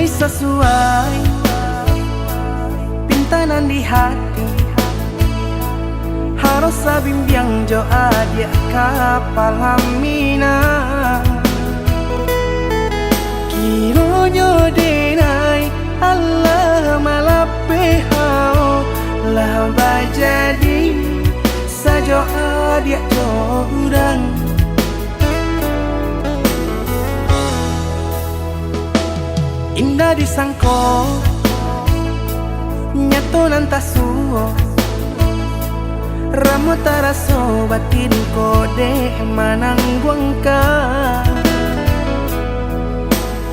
mulai sesuai pintanan di hati. Harus sabimbiang jo adia kapal hamina. Kiro nyo denai Allah malape hao lah bajadi sajo adia jo udang. Indah disangko nyato nantasuo ramu taraso batin kode manangguangka.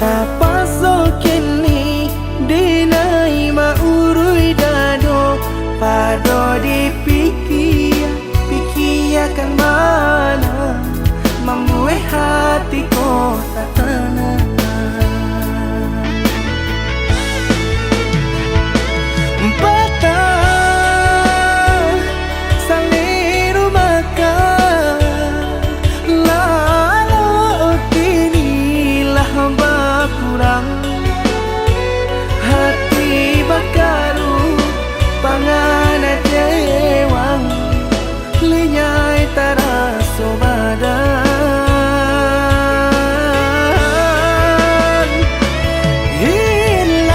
Tapaso kini dinai maurui dado pado pikiakan mana membuat hatiku tak tenang. Hati bakaru pangana jewang linyai taraso badan. Hilang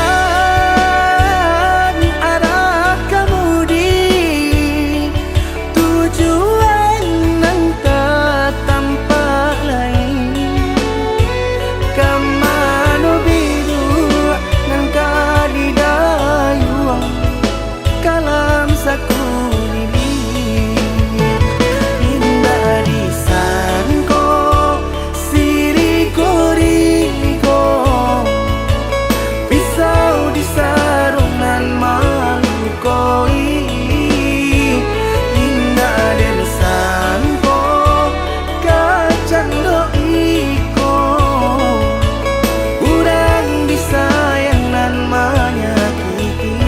arah kemudi tujuan nang tak tampak lain. Kamano biru nang kadidayuang kalam sakulili. Indah disangko siriko-riko pisau disarung nan malukoi. Indah disangko kacang doiko urang disayang nan menyakiti.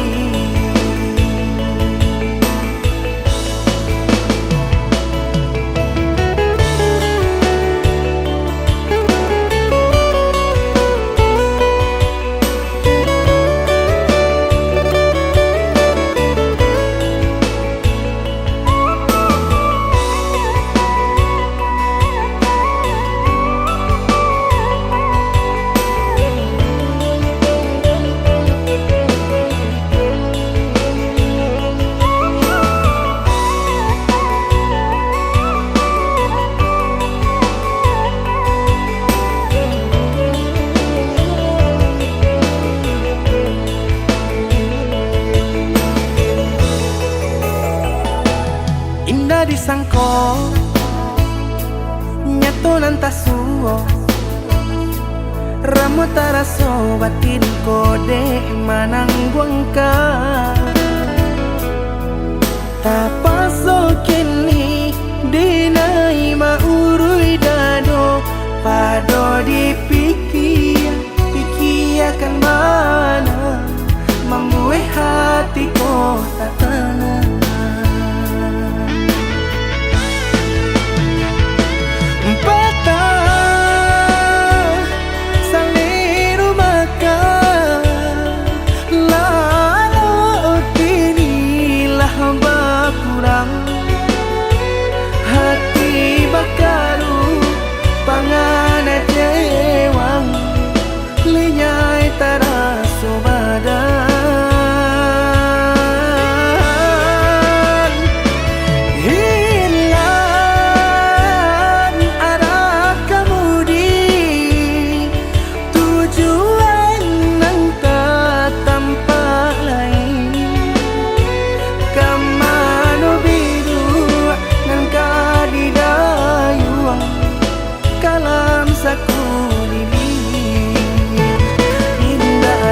Indah disangko nyato nantasuo ramu taraso batin kode manangguangka. Tapaso kini dinai maurui dado pado pikiakan mana membuat hatiku tak tenang. Hati bakaru pangana jewang linyai taraso badan. Hilang arah kemudi tujuan nang tak tampak lain. Kamano biru nang kadidayuang kalam sakulili. Indah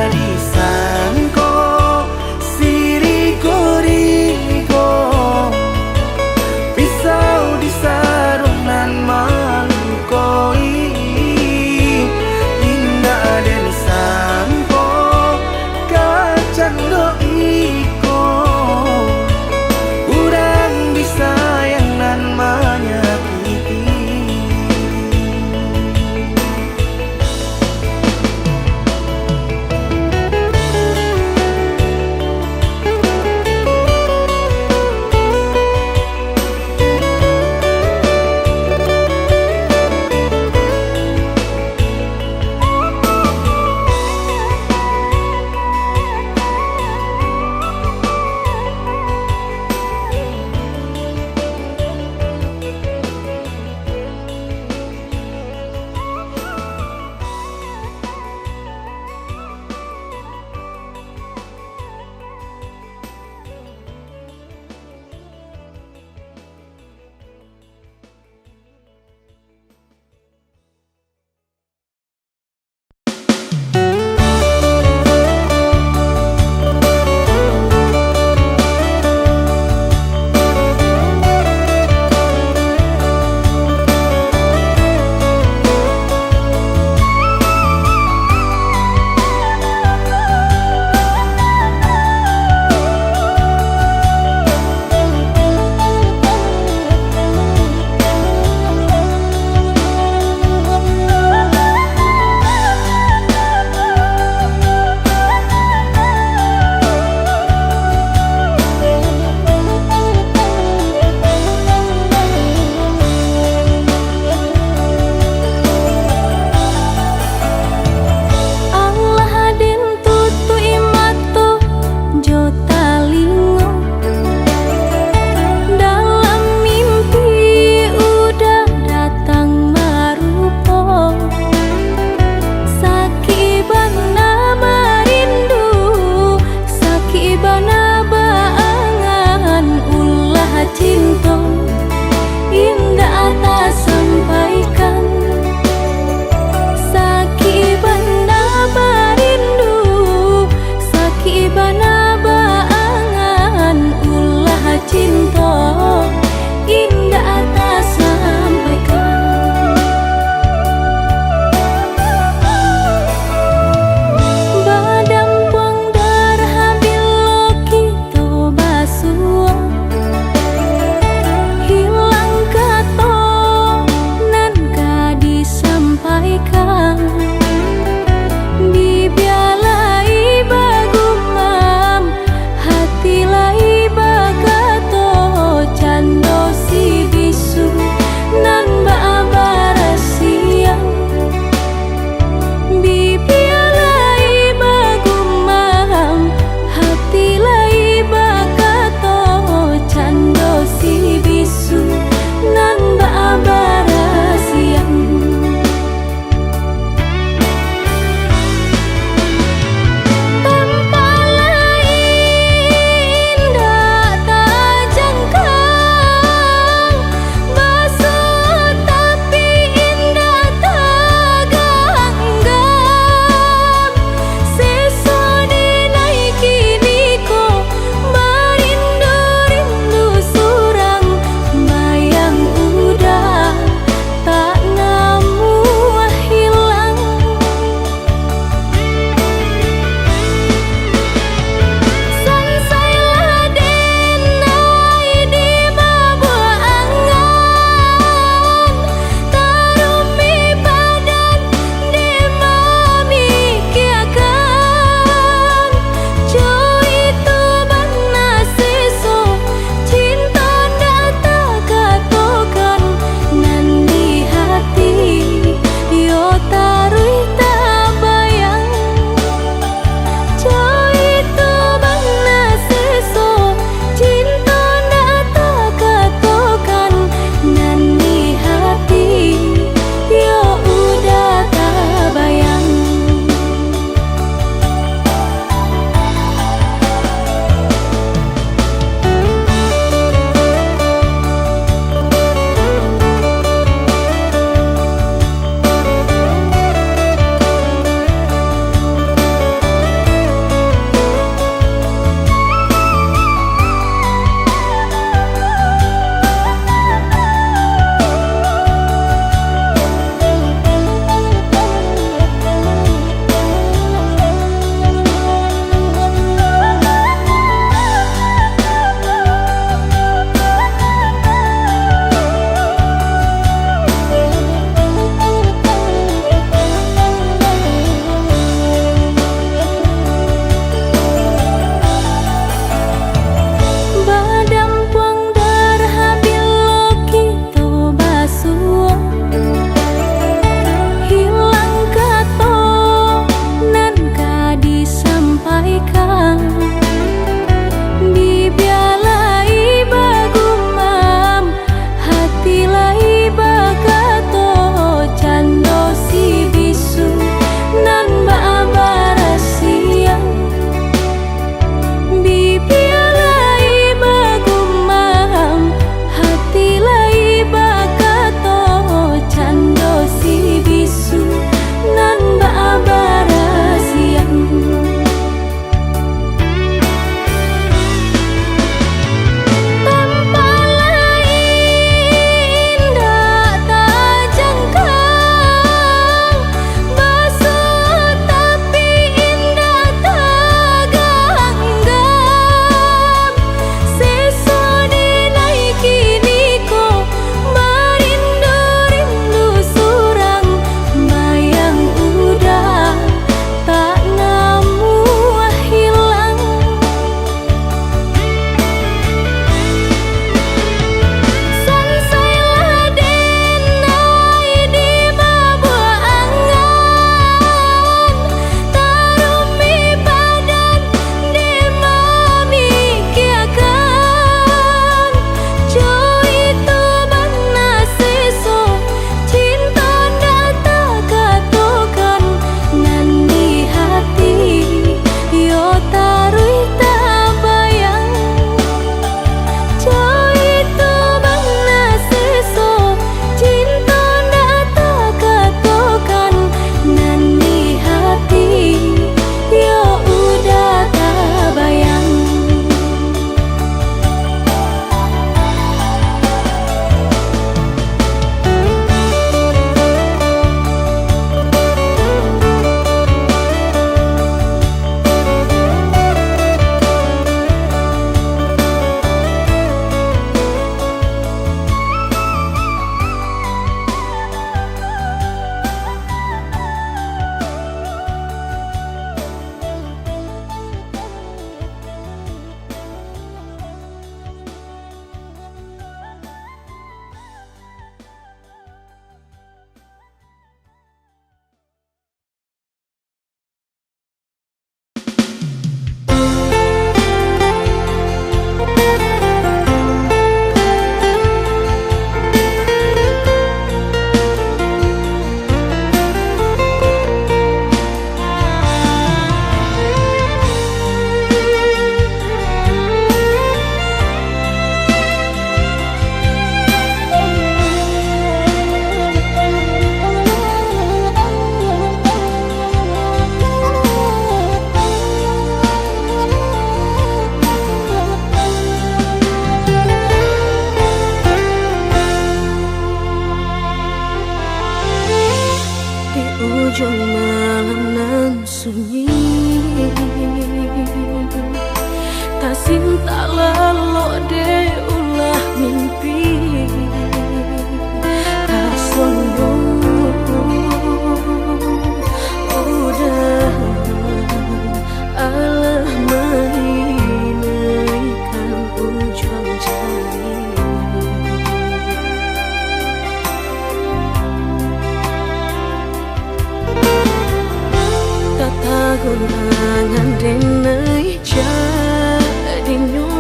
gunangan denai jadinyo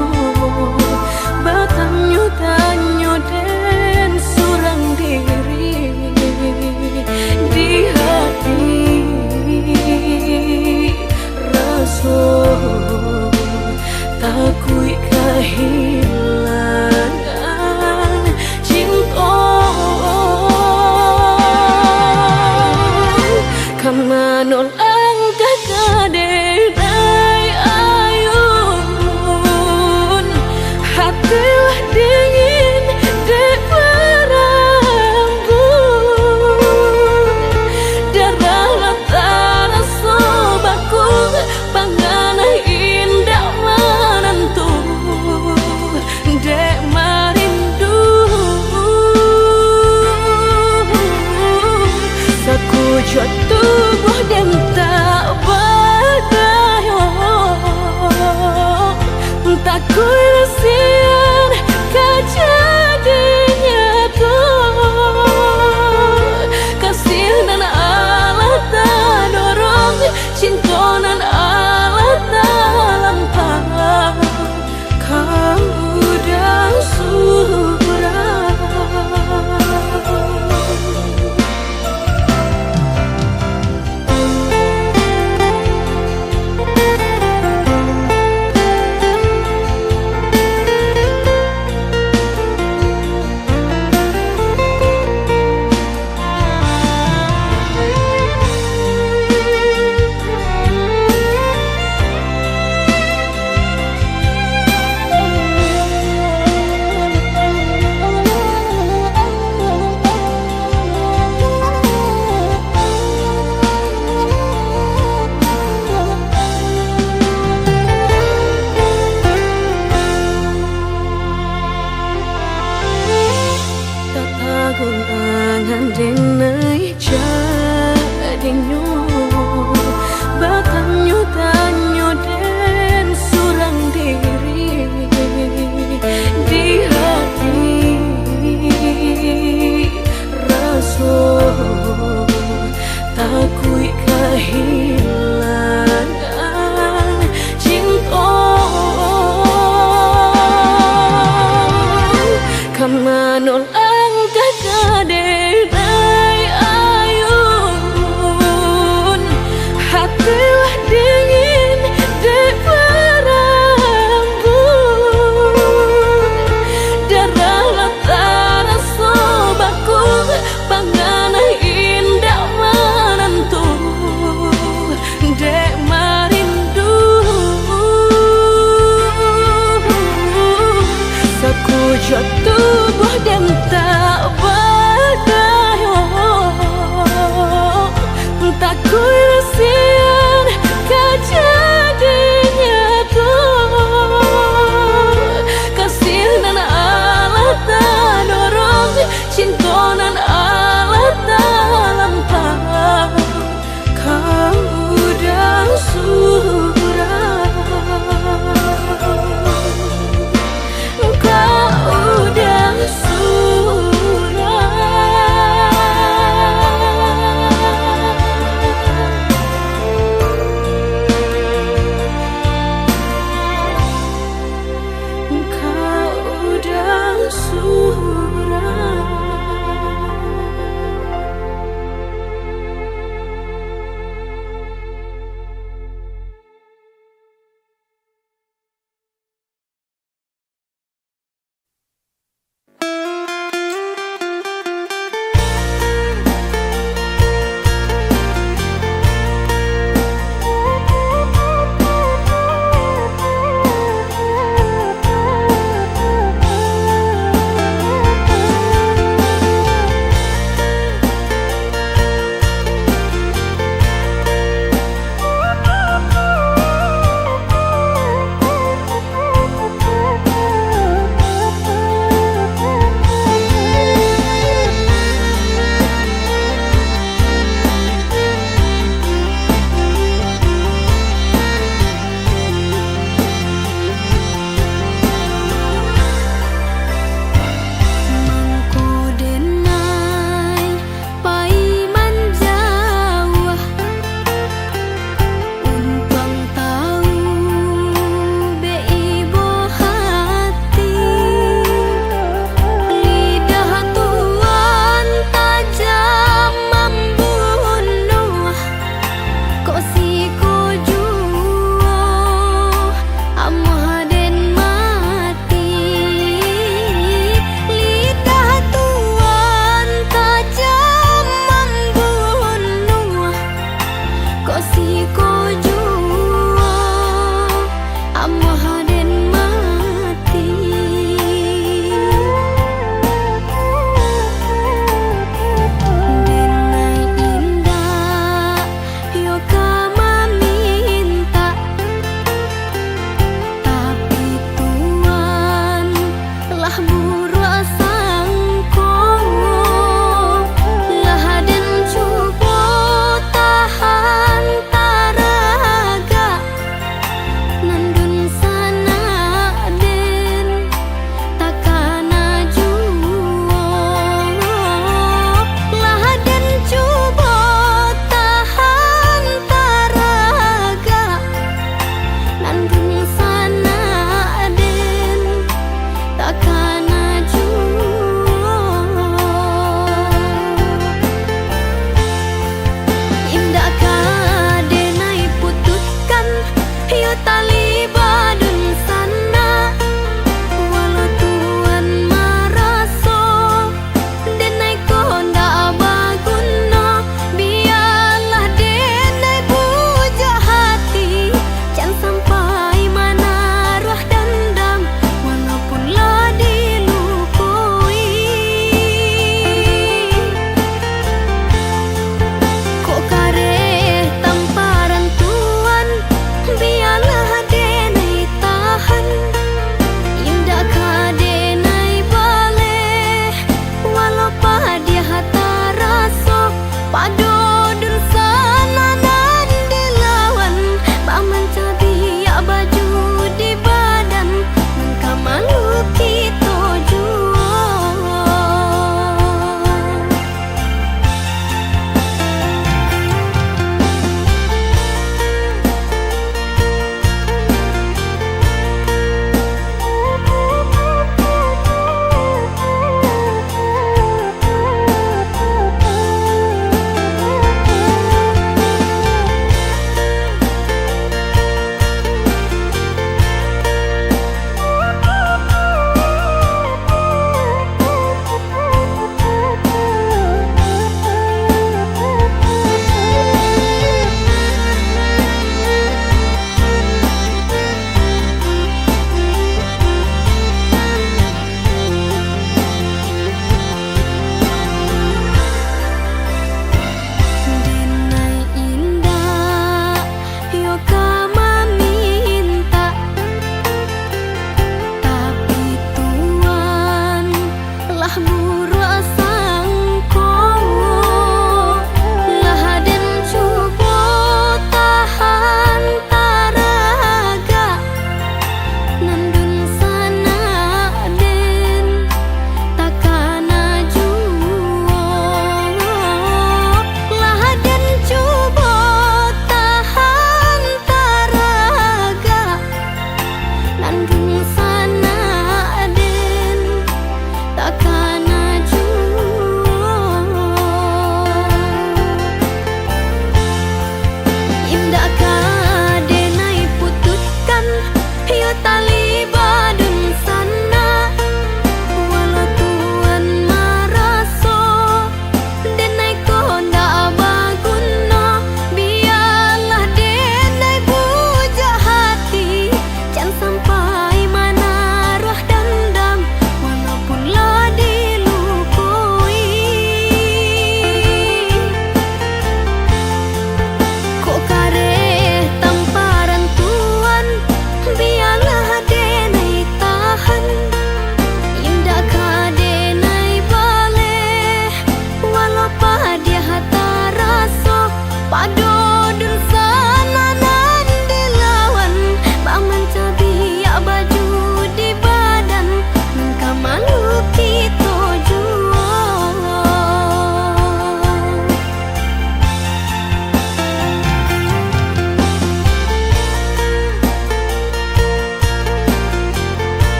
batanyo tanyo den surang diri di hati raso takui kehilangan cinta kamanol ang kakadenay ayun hatilah dingin de perambut darah tara sobakung panganay indah menentu dek marindu sakujud tubuh dan tak berdaya tak kuilasian kejadiannya tuh kasih dan Allah tak dorong cinta dan Allah tak lampau kamu dah surah. Gunangan denai jadinyo batanyo tanyo den surang diri di hati raso takui kehilangan cinta kamanol denai ayun hatilah dingin de perambut darah tara sobakung panganay indah menentu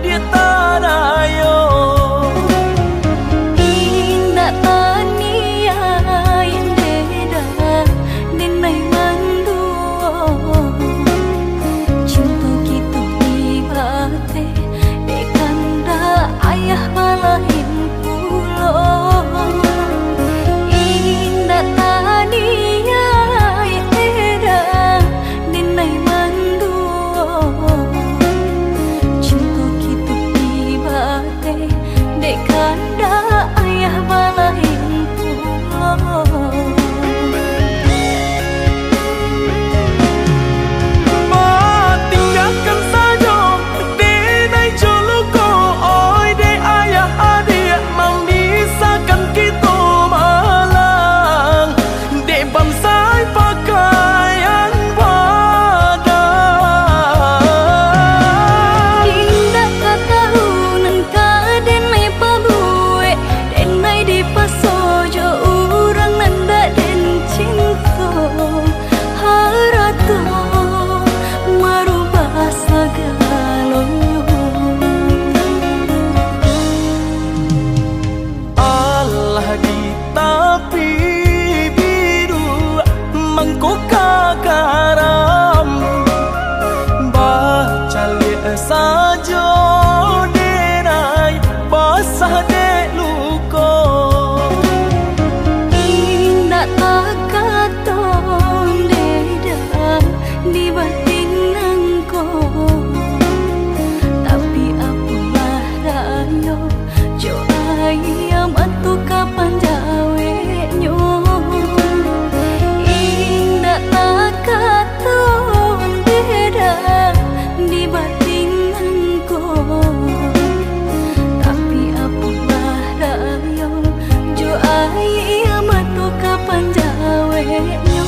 dia tarayo indah tania yang beda denai manduo cinta gitu ibate dekanda ayah balahin pulo indah tania yang beda denai manduo cinta gitu ibate dekanda ayah balahin pulo tinggalkan saja denai joluko oi de ayah adik memisahkan kita malang de bansai pakaian badan indah katahunan ka denai pabue denai di pasojo urang nanda den cinta harato marubah sagalonyo Allah di tapi biru mangko kagaram baca liat saja denai basah de luko indah takaton deda di batin nangko tapi apalah rayo jo ayam atu kapan jawe nyo indah takaton deda di batin nangko tapi apalah rayo jo ayam atu kapan jawe nyo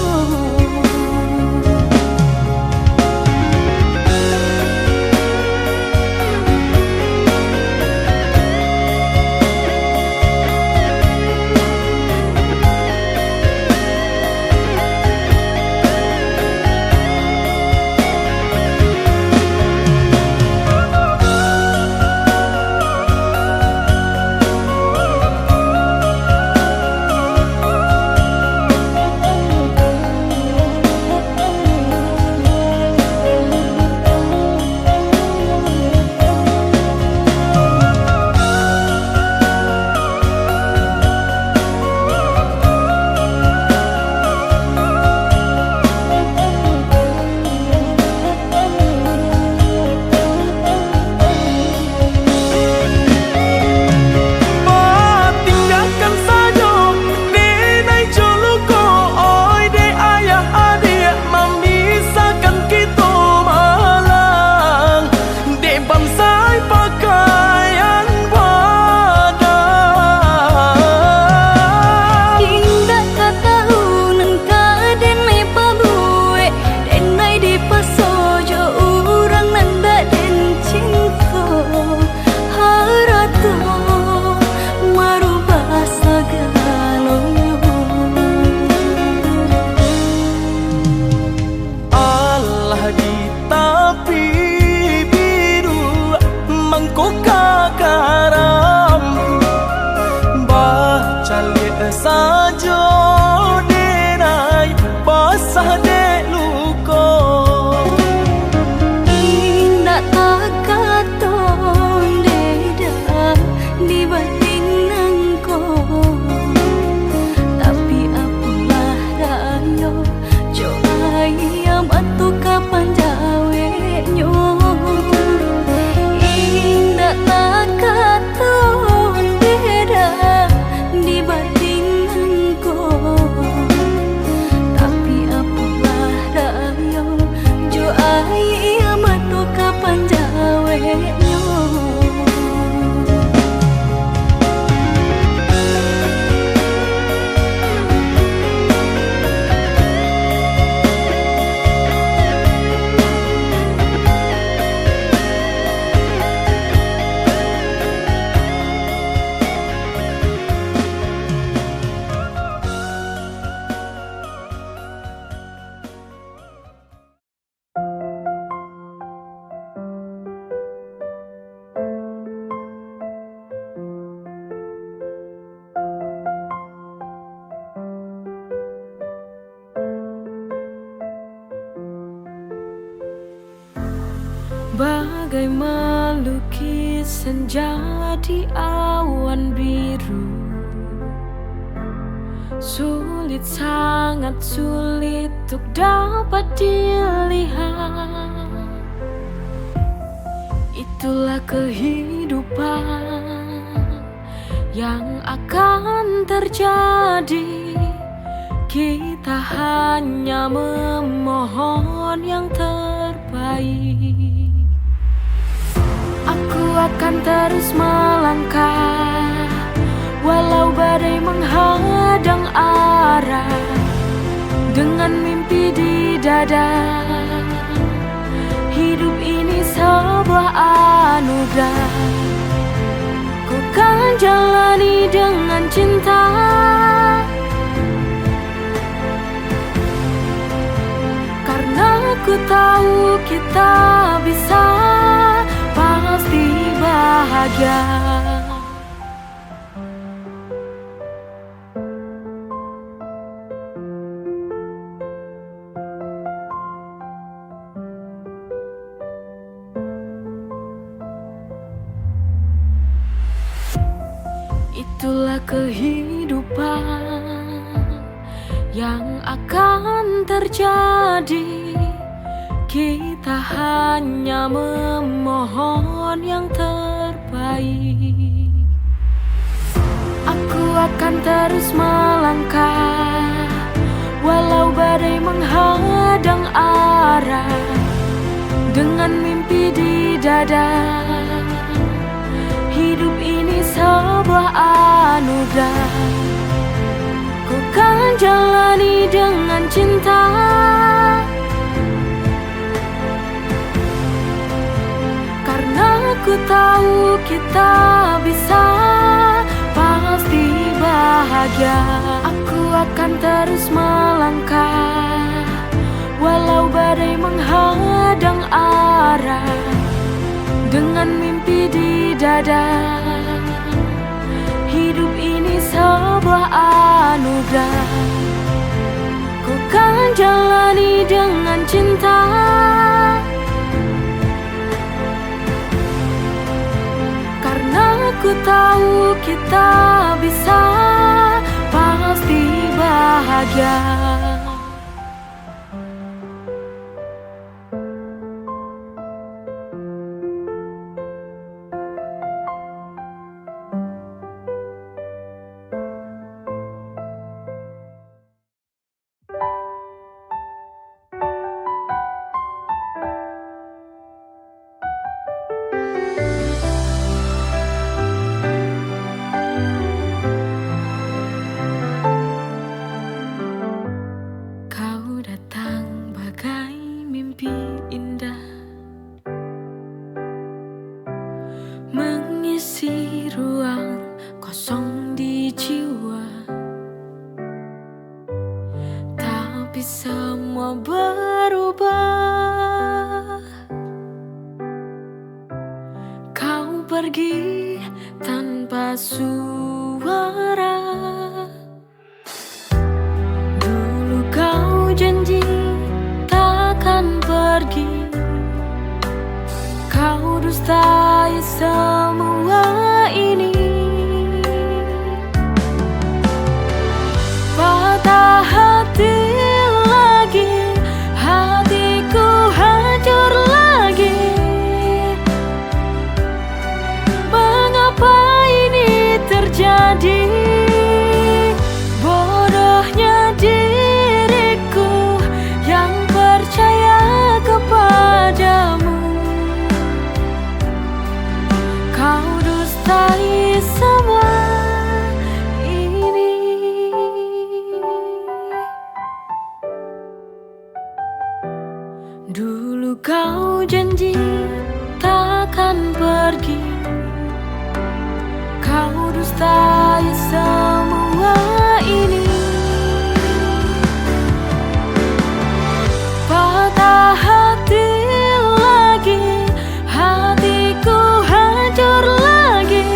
tinggalkan saja denai joluko oi de ayah adik memisahkan kita malang de bansai pakaian badan indah katahunan ka denai pabue denai di pasojo urang nanda den cinta harato marubah sagalonyo Allah di tapi biru mangko kagaram baca liat saja denai basah de luko indah takaton deda di batin nangko tapi apalah rayo jo ayam atu kapan jawe nyo indah bagai melukis senja di awan biru. Sulit, sangat sulit untuk dapat dilihat. Itulah kehidupan yang akan terjadi. Kita hanya memohon yang terbaik. Aku akan terus melangkah walau badai menghadang arah, dengan mimpi di dada. Hidup ini sebuah anugerah, ku kan jalani dengan cinta. Karena ku tahu kita bisa, pasti bahagia. Itulah kehidupan yang akan terjadi. Kita hanya memohon yang terbaik. Aku akan terus melangkah walau badai menghadang arah, dengan mimpi di dada. Hidup ini sebuah anugerah, ku kan jalani dengan cinta. Karena ku tahu kita bisa, pasti bahagia. Aku akan terus melangkah walau badai menghadang arah, dengan mimpi di dada. Hidup ini sebuah anugerah, ku kan jalani dengan cinta. Karena ku tahu kita bisa, pasti bahagia. Mengisi ruang kosong di jiwa, tapi semua berubah. Kau pergi tanpa suara. Dulu kau janji takkan pergi, kau dustai semua ini. Patah hati lagi, hatiku hancur lagi. Mengapa ini terjadi? Bodohnya diriku yang percaya kepadamu. Kau dustai semua ini. Dulu kau janji takkan pergi, kau dustai semua ini. Patah hati lagi, hatiku hancur lagi.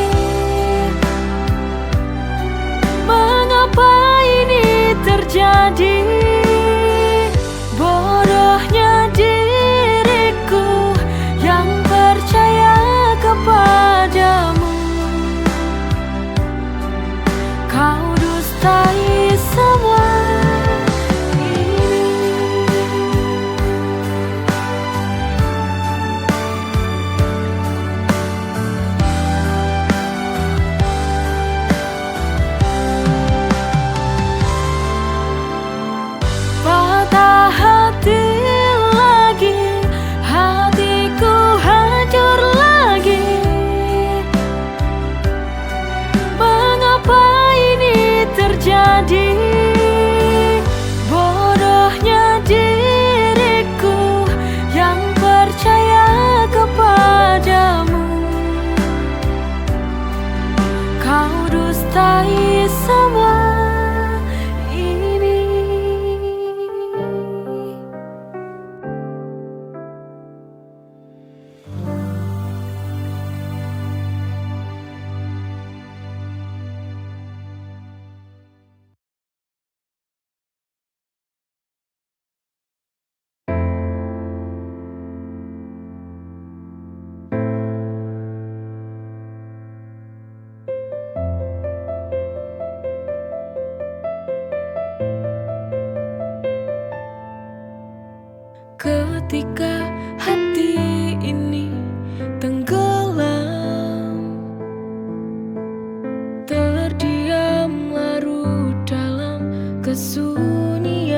Ketika hati ini tenggelam, terdiam larut dalam kesunyian,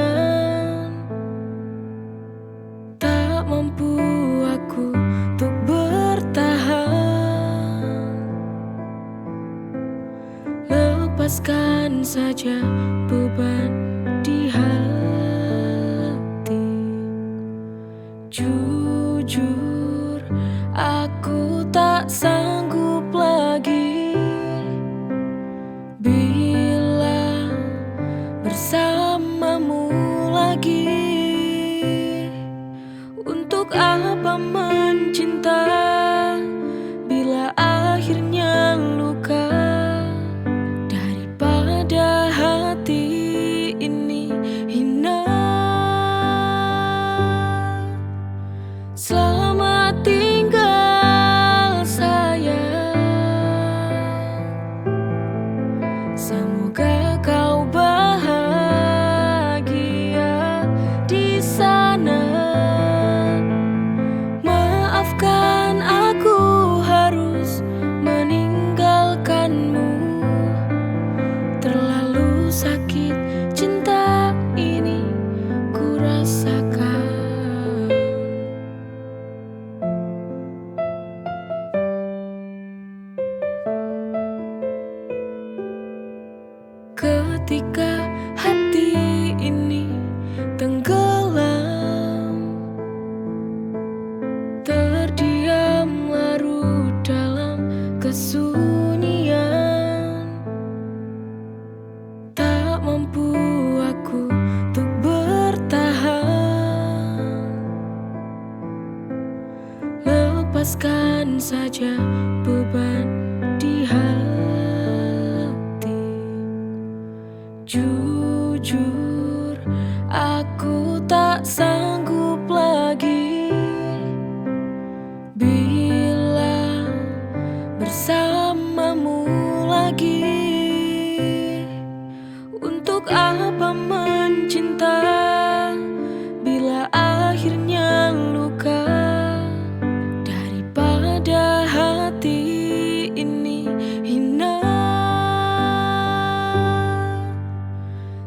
tak mampu aku untuk bertahan. Lepaskan saja beban di hati. Jujur, aku tak sanggup lagi bila bersamamu lagi. Untuk apa mencinta bila akhirnya luka? Daripada hati ini hina. Selamat tinggal sayang, semoga kau bahagia di sana. Maafkan aku harus meninggalkanmu, terlalu sakit cinta ini ku rasakan. Ketika hati ini tenggelam, terdiam larut dalam kesunyian, tak mampu aku untuk bertahan. Lepaskan saja beban di hati. Jujur, aku tak sanggup lagi bila bersamamu lagi. Untuk apa mencinta bila akhirnya luka? Daripada hati ini hina.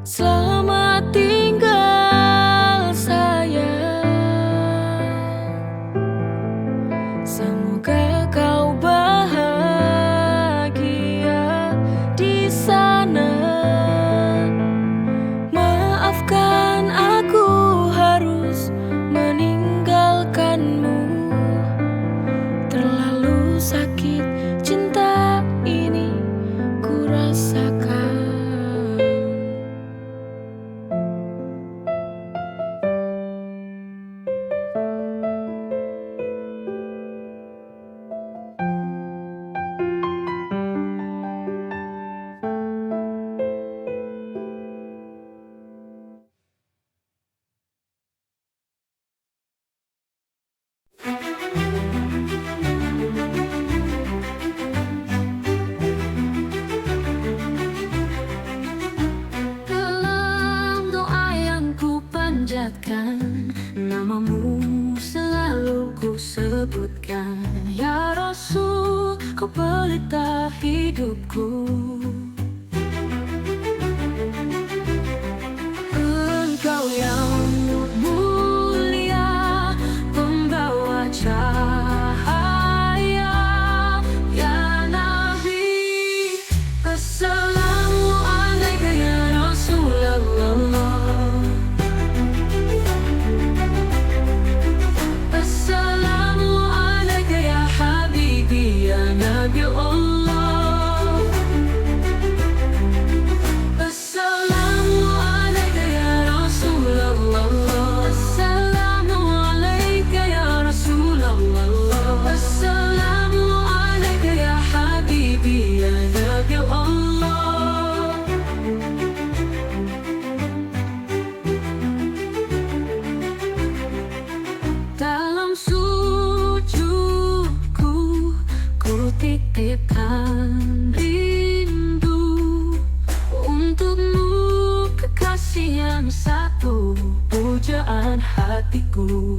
Selamat tinggal sayang, semoga kau bahagia di sana. Maafkan aku harus meninggalkanmu, terlalu sakit cinta ini ku rasakan. Dalam doa yang ku panjatkan, namamu selalu ku sebutkan. Ya Rasul, kau pelita hidupku. Engkau yang mulia, pembawa cahaya. Ya Nabi, Assalamualaikum ya Rasulullah. Assalamualaikum ya Habibi ya Nabi Allah. Assalamualaikum ya Rasulullah. Assalamualaikum ya Rasulullah. Assalamualaikum ya Habibi ya Nabi Allah. Dalam sujudku ku titipkan rindu untukmu, kekasih yang satu, pujaan hatiku.